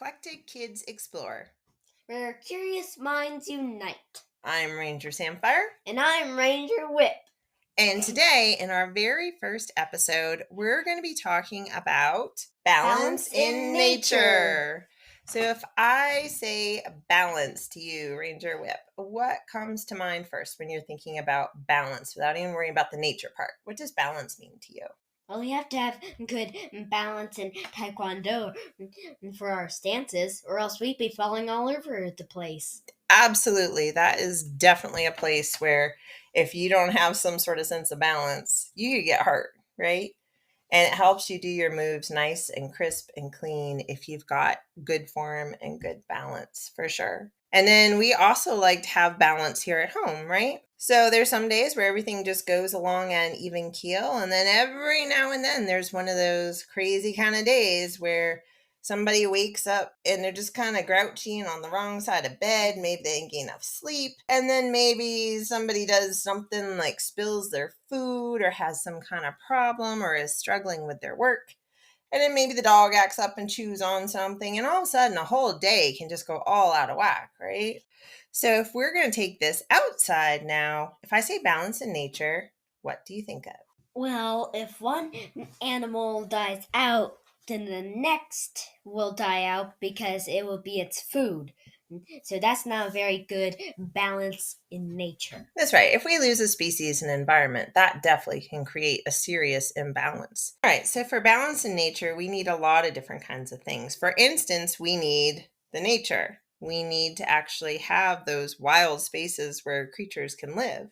Eclectic Kids Explore, where curious minds unite. I'm Ranger Samfire. And I'm Ranger Whip. And today, in our very first episode, we're going to be talking about balance in nature. So if I say balance to you, Ranger Whip, what comes to mind first when you're thinking about balance without even worrying about the nature part? What does balance mean to you? Well, we have to have good balance in Taekwondo for our stances, or else we'd be falling all over the place. Absolutely. That is definitely a place where if you don't have some sort of sense of balance, you could get hurt, right? And it helps you do your moves nice and crisp and clean if you've got good form and good balance, for sure. And then we also like to have balance here at home, right? So there's some days where everything just goes along at an even keel. And then every now and then there's one of those crazy kind of days where somebody wakes up and they're just kind of grouchy and on the wrong side of bed. Maybe they didn't get enough sleep. And then maybe somebody does something like spills their food or has some kind of problem or is struggling with their work. And then maybe the dog acts up and chews on something. And all of a sudden, a whole day can just go all out of whack, right? So if we're going to take this outside now, if I say balance in nature, what do you think of? Well, if one animal dies out, then the next will die out because it will be its food. So that's not a very good balance in nature. That's right. If we lose a species and environment, that definitely can create a serious imbalance. All right. So for balance in nature, we need a lot of different kinds of things. For instance, we need the nature. We need to actually have those wild spaces where creatures can live.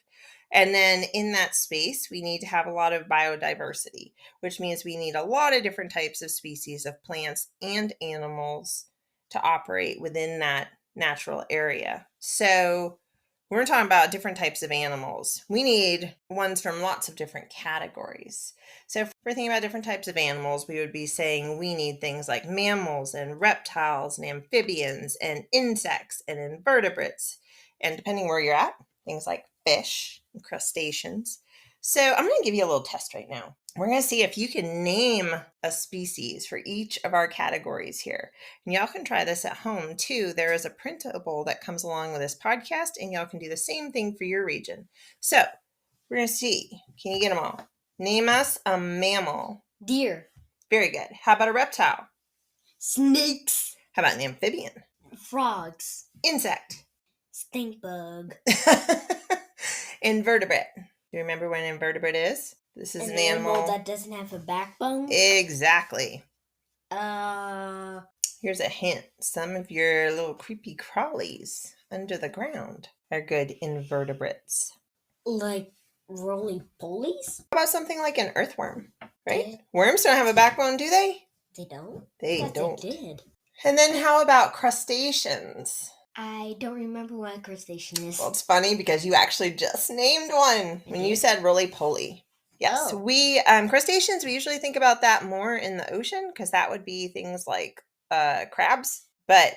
And then in that space, we need to have a lot of biodiversity, which means we need a lot of different types of species of plants and animals to operate within that natural area. So we're talking about different types of animals. We need ones from lots of different categories. So if we're thinking about different types of animals, we would be saying we need things like mammals and reptiles and amphibians and insects and invertebrates. And depending where you're at, things like fish and crustaceans. So I'm going to give you a little test right now. We're going to see if you can name a species for each of our categories here. And y'all can try this at home too. There is a printable that comes along with this podcast, and y'all can do the same thing for your region. So we're going to see. Can you get them all? Name us a mammal. Deer. Very good. How about a reptile? Snakes. How about an amphibian? Frogs. Insect. Stink bug. Invertebrate. Do you remember what an invertebrate is? This is an animal that doesn't have a backbone? Exactly. Here's a hint. Some of your little creepy crawlies under the ground are good invertebrates. Like roly-polies? How about something like an earthworm, right? Worms don't have a backbone, do they? They don't? They don't. They did. And then how about crustaceans? I don't remember what a crustacean is. Well, it's funny because you actually just named one when you said roly-poly. Yes, we crustaceans, we usually think about that more in the ocean because that would be things like crabs. But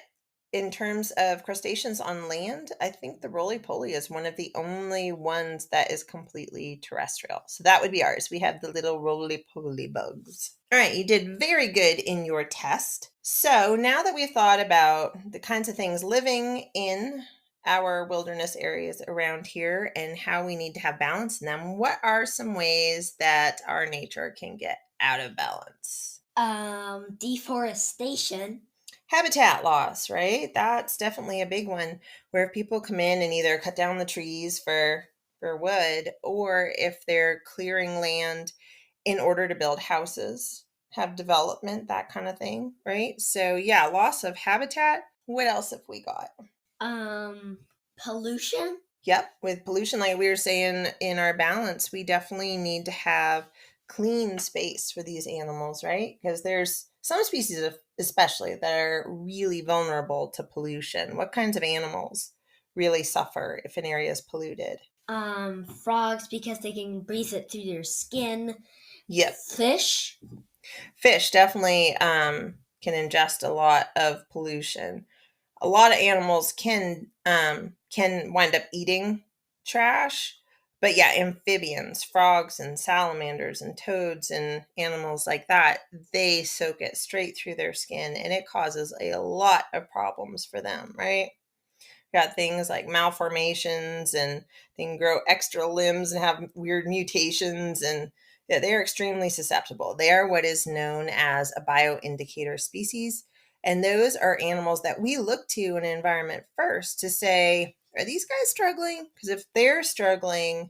in terms of crustaceans on land, I think the roly-poly is one of the only ones that is completely terrestrial. So that would be ours. We have the little roly-poly bugs. All right, you did very good in your test. So now that we've thought about the kinds of things living in our wilderness areas around here and how we need to have balance in them, what are some ways that our nature can get out of balance? Deforestation. Habitat loss, right? That's definitely a big one where people come in and either cut down the trees for wood, or if they're clearing land in order to build houses, have development, that kind of thing, right? So yeah, loss of habitat. What else have we got? Pollution. Yep, with pollution, like we were saying in our balance, we definitely need to have clean space for these animals, right? Because there's some species especially that are really vulnerable to pollution. What kinds of animals really suffer if an area is polluted? Frogs, because they can breathe it through their skin. Yep. Fish definitely can ingest a lot of pollution. A lot of animals can wind up eating trash, But yeah, amphibians, frogs and salamanders and toads and animals like that, they soak it straight through their skin and it causes a lot of problems for them, right? Got things like malformations and they can grow extra limbs and have weird mutations and yeah, they are extremely susceptible. They are what is known as a bioindicator species. And those are animals that we look to in an environment first to say, are these guys struggling? Because if they're struggling,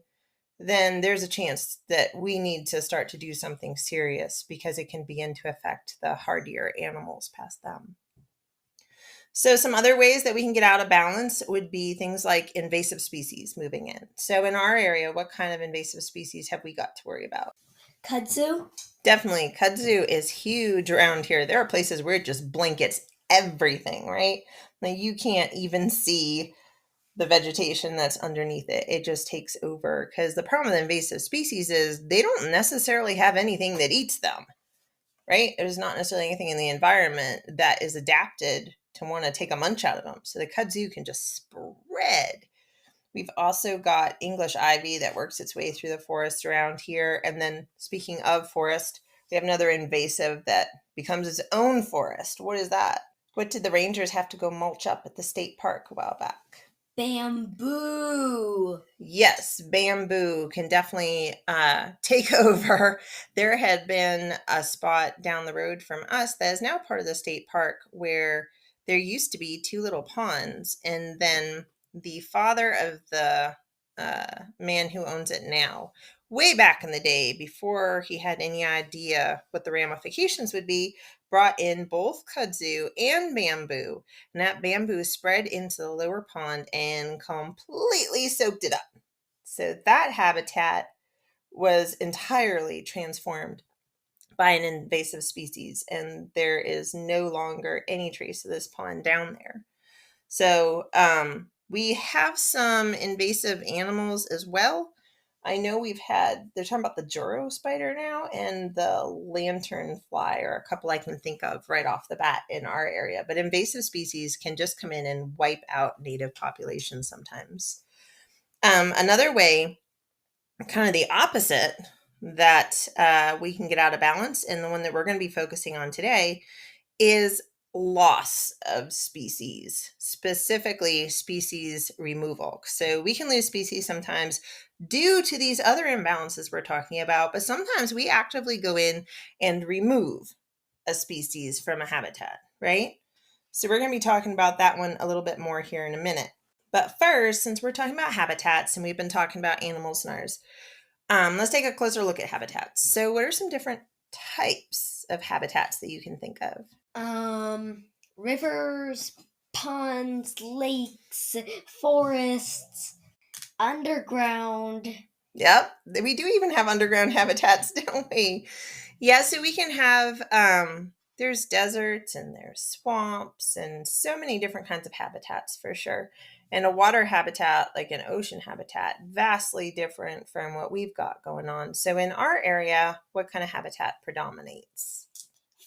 then there's a chance that we need to start to do something serious because it can begin to affect the hardier animals past them. So some other ways that we can get out of balance would be things like invasive species moving in. So in our area, what kind of invasive species have we got to worry about? Kudzu? Definitely, kudzu is huge around here. There are places where it just blankets everything, right? Like you can't even see the vegetation that's underneath it. It just takes over because the problem with invasive species is they don't necessarily have anything that eats them, right? There's not necessarily anything in the environment that is adapted to want to take a munch out of them. So the kudzu can just spread. We've also got English ivy that works its way through the forest around here. And then speaking of forest, we have another invasive that becomes its own forest. What is that? What did the rangers have to go mulch up at the state park a while back? Bamboo. Yes, bamboo can definitely take over. There had been a spot down the road from us that is now part of the state park where there used to be two little ponds, and then the father of the man who owns it now, way back in the day, before he had any idea what the ramifications would be, brought in both kudzu and bamboo, and that bamboo spread into the lower pond and completely soaked it up. So that habitat was entirely transformed by an invasive species, and there is no longer any trace of this pond down there. So we have some invasive animals as well. I know they're talking about the Juro spider now and the lantern fly are a couple I can think of right off the bat in our area. But invasive species can just come in and wipe out native populations sometimes. Another way, kind of the opposite, that we can get out of balance, and the one that we're going to be focusing on today, is loss of species, specifically species removal. So we can lose species sometimes due to these other imbalances we're talking about, but sometimes we actively go in and remove a species from a habitat, right? So we're going to be talking about that one a little bit more here in a minute. But first, since we're talking about habitats and we've been talking about animals and ours, let's take a closer look at habitats. So what are some different types of habitats that you can think of? Rivers, ponds, lakes, forests, underground. Yep, we do even have underground habitats, don't we? Yeah, so we can have there's deserts and there's swamps and so many different kinds of habitats for sure. And a water habitat, like an ocean habitat, vastly different from what we've got going on. So in our area, what kind of habitat predominates?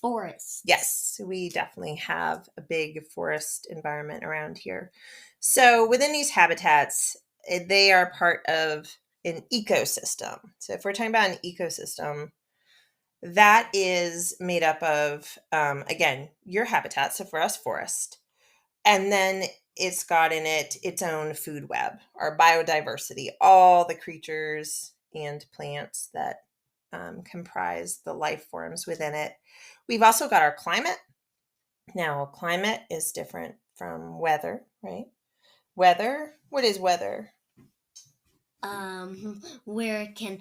Forests. Yes, we definitely have a big forest environment around here. So within these habitats, they are part of an ecosystem. So if we're talking about an ecosystem, that is made up of, again, your habitat. So for us, forest. And then it's got in it its own food web, our biodiversity, all the creatures and plants that comprise the life forms within it. We've also got our climate. Now, climate is different from weather, right? Weather, what is weather? Where it can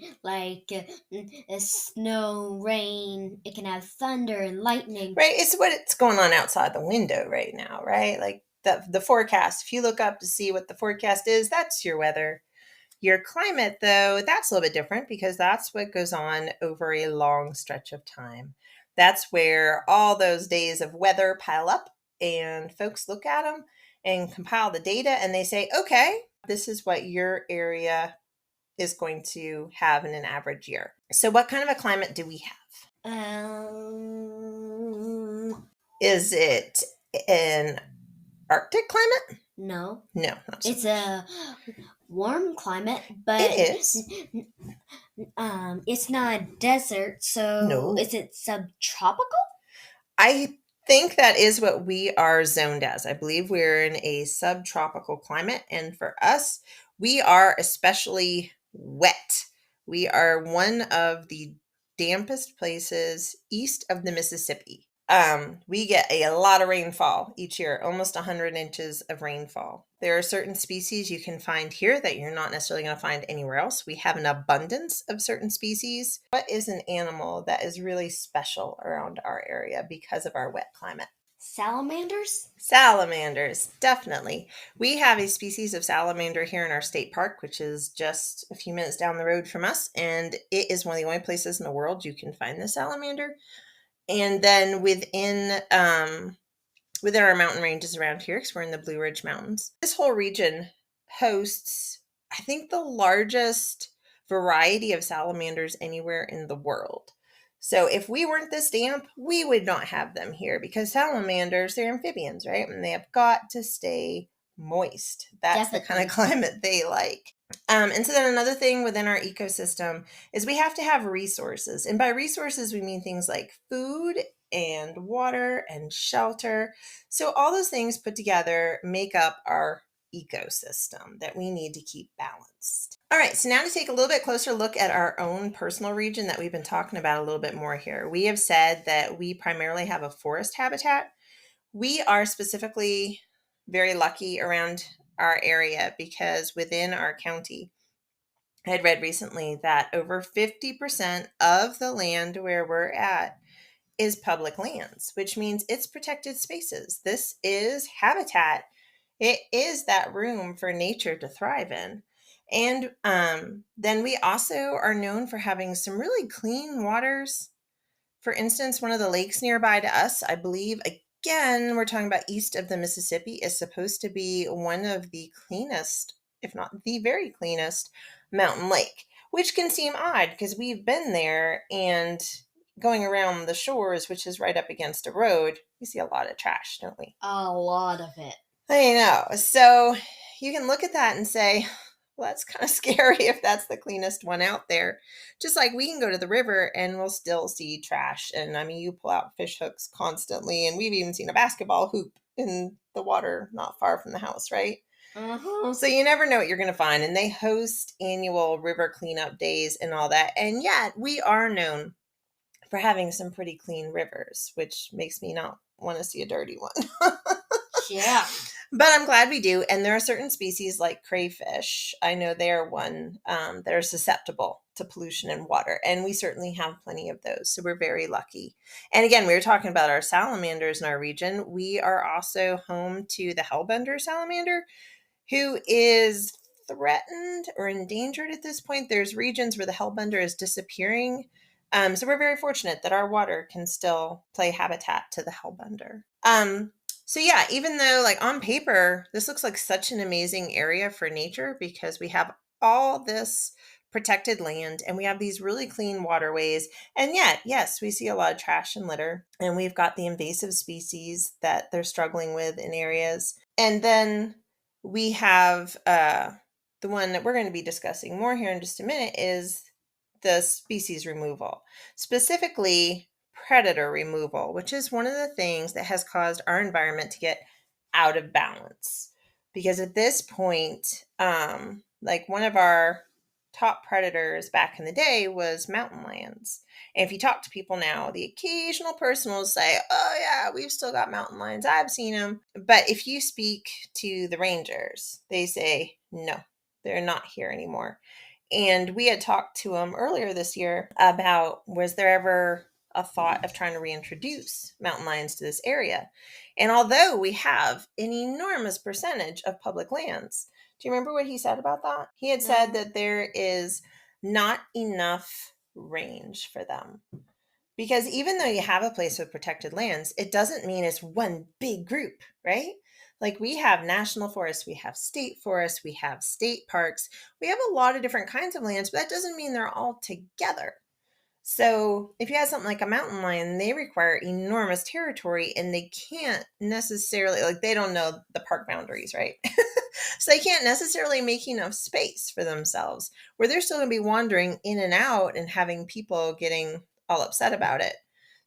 snow, rain. It can have thunder and lightning. Right, it's what's going on outside the window right now, right? Like the forecast. If you look up to see what the forecast is, that's your weather. Your climate, though, that's a little bit different because that's what goes on over a long stretch of time. That's where all those days of weather pile up and folks look at them and compile the data and they say, okay, this is what your area is going to have in an average year. So what kind of a climate do we have? Is it an Arctic climate? No. No, not so It's much. warm climate, It but is. it's not a desert, so No. is it subtropical? I think that is what we are zoned as. I believe we're in a subtropical climate. And for us, we are especially wet. We are one of the dampest places east of the Mississippi. We get a lot of rainfall each year, almost 100 inches of rainfall. There are certain species you can find here that you're not necessarily going to find anywhere else. We have an abundance of certain species. What is an animal that is really special around our area because of our wet climate? Salamanders? Salamanders, definitely. We have a species of salamander here in our state park, which is just a few minutes down the road from us, and it is one of the only places in the world you can find the salamander. And then within our mountain ranges around here, because we're in the Blue Ridge Mountains, this whole region hosts, I think, the largest variety of salamanders anywhere in the world. So if we weren't this damp, we would not have them here because salamanders, they're amphibians, right? And they have got to stay moist. That's the kind of Definitely. climate they like. And so then another thing within our ecosystem is we have to have resources. And by resources, we mean things like food and water and shelter. So all those things put together make up our ecosystem that we need to keep balanced. All right, so now to take a little bit closer look at our own personal region that we've been talking about a little bit more here. We have said that we primarily have a forest habitat. We are specifically very lucky around our area because within our county, I had read recently that over 50% of the land where we're at is public lands, which means it's protected spaces. This is habitat. It is that room for nature to thrive in. And then we also are known for having some really clean waters. For instance, one of the lakes nearby to us, I believe, again, we're talking about east of the Mississippi, is supposed to be one of the cleanest, if not the very cleanest, mountain lake, which can seem odd because we've been there and going around the shores, which is right up against a road, we see a lot of trash, don't we? A lot of it. I know. So you can look at that and say, well, that's kind of scary if that's the cleanest one out there. Just like we can go to the river and we'll still see trash. And I mean, you pull out fish hooks constantly, and we've even seen a basketball hoop in the water not far from the house, right? Uh-huh. So you never know what you're going to find. And they host annual river cleanup days and all that. And yet we are known for having some pretty clean rivers, which makes me not want to see a dirty one. Yeah. But I'm glad we do. And there are certain species like crayfish. I know they are one that are susceptible to pollution in water. And we certainly have plenty of those. So we're very lucky. And again, we were talking about our salamanders in our region. We are also home to the hellbender salamander, who is threatened or endangered at this point. There's regions where the hellbender is disappearing. So we're very fortunate that our water can still play habitat to the hellbender. So yeah, even though like on paper, this looks like such an amazing area for nature because we have all this protected land and we have these really clean waterways. And yet, yes, we see a lot of trash and litter, and we've got the invasive species that they're struggling with in areas. And then we have the one that we're going to be discussing more here in just a minute is the species removal, specifically predator removal, which is one of the things that has caused our environment to get out of balance. Because at this point, like one of our top predators back in the day was mountain lions. And if you talk to people now, the occasional person will say, oh, yeah, we've still got mountain lions. I've seen them. But if you speak to the rangers, they say, no, they're not here anymore. And we had talked to them earlier this year about was there ever a thought of trying to reintroduce mountain lions to this area? And although we have an enormous percentage of public lands, do you remember what he said about that? He had said that there is not enough range for them. Because even though you have a place with protected lands, it doesn't mean it's one big group, right? Like we have national forests, we have state forests, we have state parks, we have a lot of different kinds of lands, but that doesn't mean they're all together. So if you have something like a mountain lion, they require enormous territory and they can't necessarily, like they don't know the park boundaries, right? So they can't necessarily make enough space for themselves, where they're still going to be wandering in and out and having people getting all upset about it.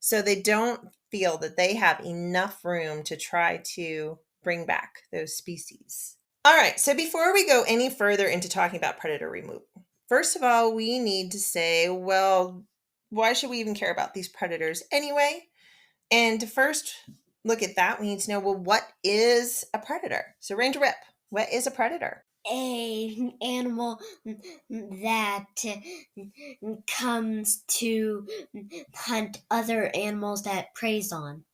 So they don't feel that they have enough room to try to bring back those species. All right, so before we go any further into talking about predator removal, first of all, we need to say, well, why should we even care about these predators anyway? And to first look at that, we need to know, well, what is a predator? So Ranger Rip, what is a predator? A animal that comes to hunt other animals that preys on.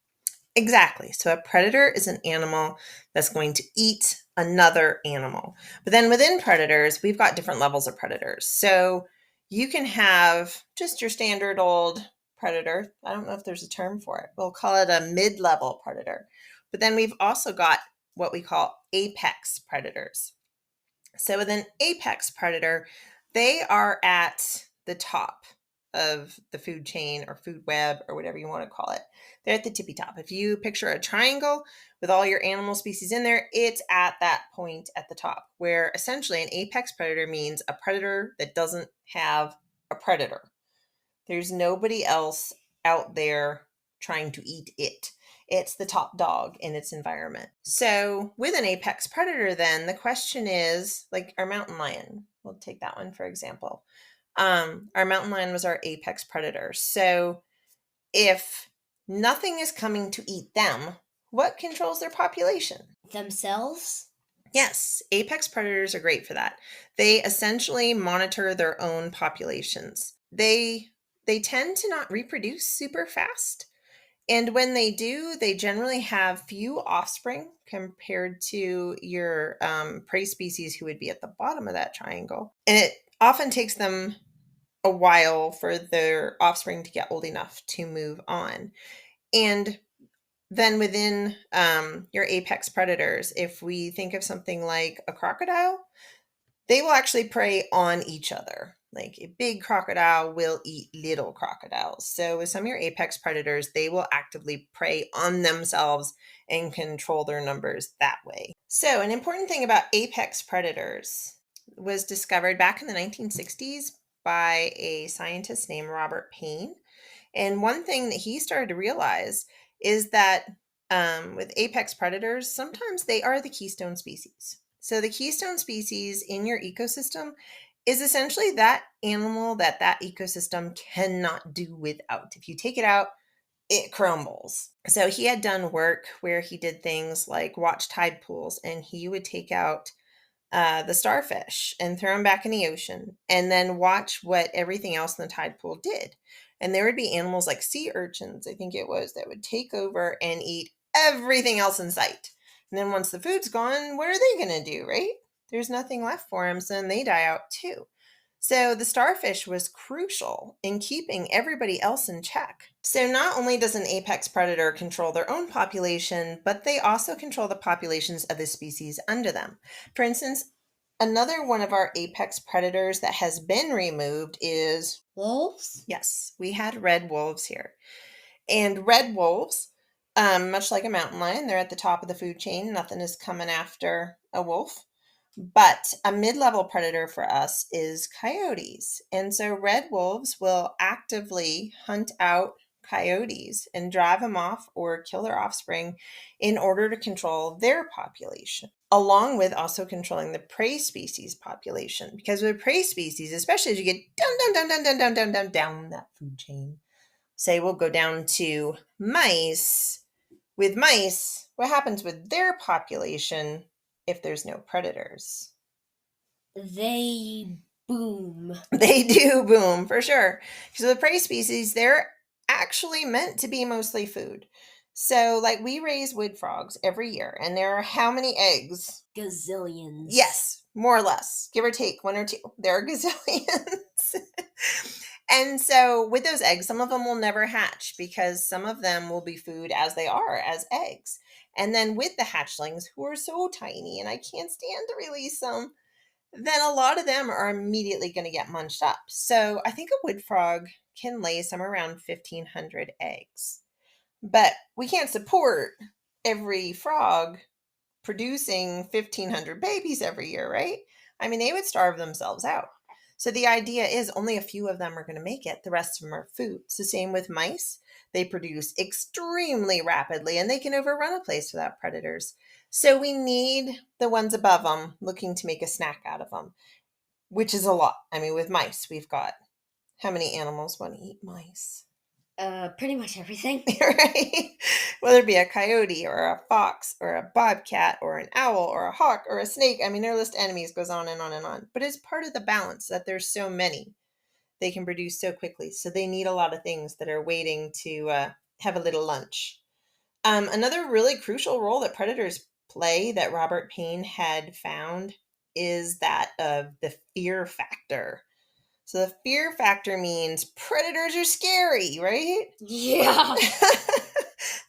Exactly. So a predator is an animal that's going to eat another animal. But then within predators, we've got different levels of predators. So you can have just your standard old predator. I don't know if there's a term for it. We'll call it a mid-level predator. But then we've also got what we call apex predators. So with an apex predator, they are at the top of the food chain or food web or whatever you want to call it. They're at the tippy top. If you picture a triangle with all your animal species in there, it's at that point at the top, where essentially an apex predator means a predator that doesn't have a predator. There's nobody else out there trying to eat it. It's the top dog in its environment. So, with an apex predator, then the question is like our mountain lion. We'll take that one for example. Our mountain lion was our apex predator. So, if nothing is coming to eat them, what controls their population? Themselves? Yes, apex predators are great for that. They essentially monitor their own populations. They tend to not reproduce super fast. And when they do, they generally have few offspring compared to your prey species who would be at the bottom of that triangle. And it often takes them a while for their offspring to get old enough to move on. And then within your apex predators, if we think of something like a crocodile, they will actually prey on each other. Like a big crocodile will eat little crocodiles. So with some of your apex predators, they will actively prey on themselves and control their numbers that way. So an important thing about apex predators was discovered back in the 1960s by a scientist named Robert Payne. And one thing that he started to realize is that with apex predators, sometimes they are the keystone species. So the keystone species in your ecosystem is essentially that animal that that ecosystem cannot do without. If you take it out, it crumbles. So he had done work where he did things like watch tide pools, and he would take out the starfish and throw them back in the ocean and then watch what everything else in the tide pool did. And there would be animals like sea urchins, I think it was, that would take over and eat everything else in sight. And then once the food's gone, what are they going to do, right? There's nothing left for them, so then they die out too. So the starfish was crucial in keeping everybody else in check. So not only does an apex predator control their own population, but they also control the populations of the species under them. For instance, another one of our apex predators that has been removed is Wolves? yes, we had red wolves here. And red wolves, much like a mountain lion, they're at the top of the food chain. Nothing is coming after a wolf. But a mid-level predator for us is coyotes. And so red wolves will actively hunt out coyotes and drive them off or kill their offspring in order to control their population, along with also controlling the prey species population. Because with prey species, especially as you get down that food chain, say we'll go down to mice. With mice, what happens with their population if there's no predators? They boom. They do boom for sure. Because with prey species, they're actually meant to be mostly food. So, like, we raise wood frogs every year, and there are how many eggs? Gazillions. Yes, more or less, give or take one or two. There are gazillions. And so, with those eggs, some of them will never hatch because some of them will be food as they are, as eggs. And then with the hatchlings, who are so tiny and I can't stand to release them, then a lot of them are immediately going to get munched up. So I think a wood frog can lay somewhere around 1,500 eggs. But we can't support every frog producing 1,500 babies every year, right? I mean, they would starve themselves out. So the idea is only a few of them are going to make it. The rest of them are food. It's the same with mice. They produce extremely rapidly and they can overrun a place without predators. So we need the ones above them looking to make a snack out of them, which is a lot. I mean, with mice, we've got how many animals want to eat mice? Pretty much everything. Right? Whether it be a coyote or a fox or a bobcat or an owl or a hawk or a snake. I mean, their list of enemies goes on and on and on. But it's part of the balance that there's so many. They can produce so quickly. So they need a lot of things that are waiting to have a little lunch. Another really crucial role that predators play that Robert Payne had found is that of the fear factor. So the fear factor means predators are scary, right? Yeah.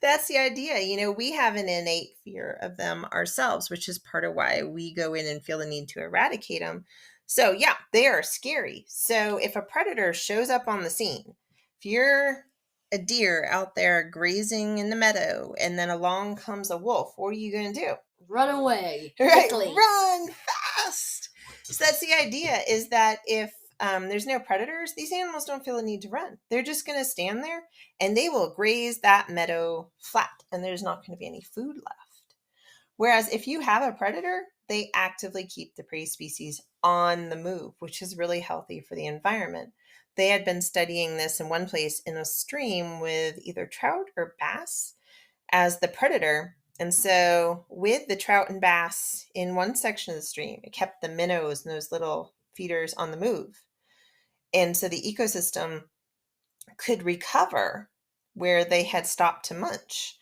That's the idea. You know, we have an innate fear of them ourselves, which is part of why we go in and feel the need to eradicate them. So, yeah, they are scary. So, if a predator shows up on the scene, if you're a deer out there grazing in the meadow and then along comes a wolf, what are you going to do? Run away Right, quickly. run fast. So that's the idea, is that if there's no predators, these animals don't feel a need to run. They're just going to stand there and they will graze that meadow flat and there's not going to be any food left. Whereas if you have a predator, they actively keep the prey species on the move, which is really healthy for the environment. They had been studying this in one place in a stream with either trout or bass as the predator. And so, with the trout and bass in one section of the stream, it kept the minnows and those little feeders on the move. And so, the ecosystem could recover where they had stopped to munch.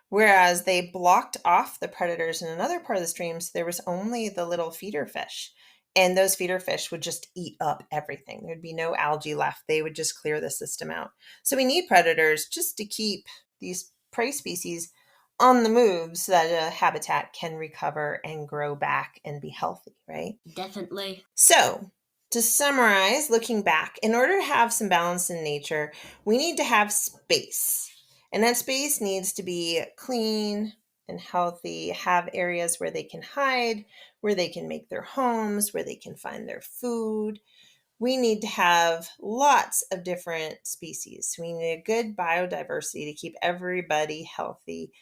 Whereas they blocked off the predators in another part of the stream, so there was only the little feeder fish. And those feeder fish would just eat up everything. There'd be no algae left. They would just clear the system out. So we need predators just to keep these prey species on the move so that a habitat can recover and grow back and be healthy, right? Definitely. So, to summarize, looking back, in order to have some balance in nature, we need to have space. And that space needs to be clean and healthy, have areas where they can hide, where they can make their homes, where they can find their food. We need to have lots of different species. We need a good biodiversity to keep everybody healthy.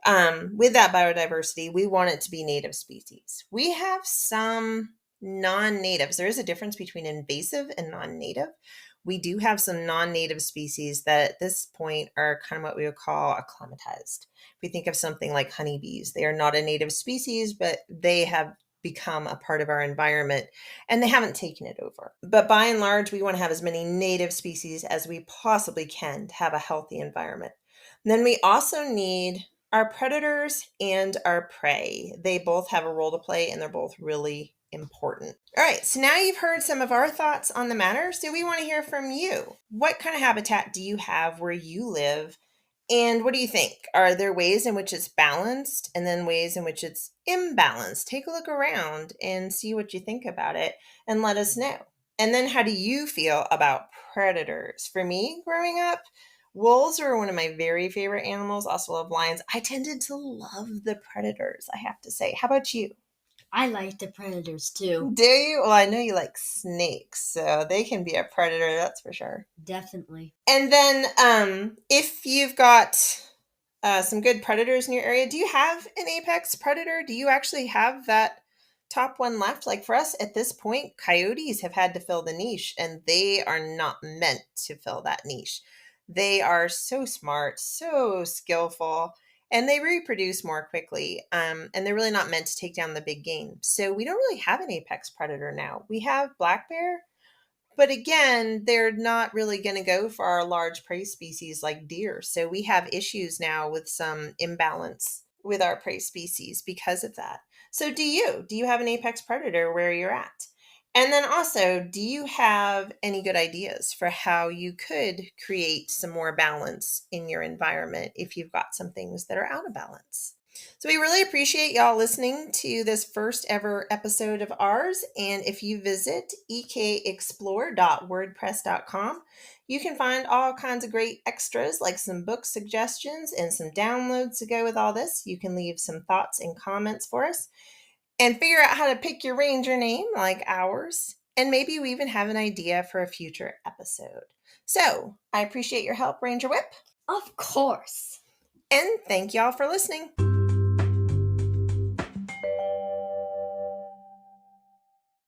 With that biodiversity, we want it to be native species. We have some non-natives. There is a difference between invasive and non-native. We do have some non-native species that at this point are kind of what we would call acclimatized. If we think of something like honeybees, they are not a native species, but they have become a part of our environment and they haven't taken it over. But by and large, we want to have as many native species as we possibly can to have a healthy environment. And then we also need our predators and our prey. They both have a role to play and they're both really important. All right, so now you've heard some of our thoughts on the matter. So we want to hear from you. What kind of habitat do you have where you live? And what do you think? Are there ways in which it's balanced and then ways in which it's imbalanced? Take a look around and see what you think about it and let us know. And then how do you feel about predators? For me, growing up, wolves are one of my very favorite animals. Also love lions. I tended to love the predators, I have to say. How about you? I like the predators too. Do you? Well, I know you like snakes, so they can be a predator, that's for sure. Definitely. And then if you've got some good predators in your area, do you have an apex predator? Do you actually have that top one left? Like for us at this point, coyotes have had to fill the niche and they are not meant to fill that niche. They are so smart, so skillful, and they reproduce more quickly. And they're really not meant to take down the big game. So we don't really have an apex predator now. We have black bear, but again, they're not really going to go for our large prey species like deer. So we have issues now with some imbalance with our prey species because of that. So do you? Do you have an apex predator where you're at? And then also, do you have any good ideas for how you could create some more balance in your environment if you've got some things that are out of balance? So we really appreciate y'all listening to this first ever episode of ours. And if you visit ekexplore.wordpress.com, You can find all kinds of great extras like some book suggestions and some downloads to go with all this. You can leave some thoughts and comments for us and figure out how to pick your ranger name like ours. And maybe you even have an idea for a future episode. So I appreciate your help, Ranger Whip. Of course. And thank y'all for listening.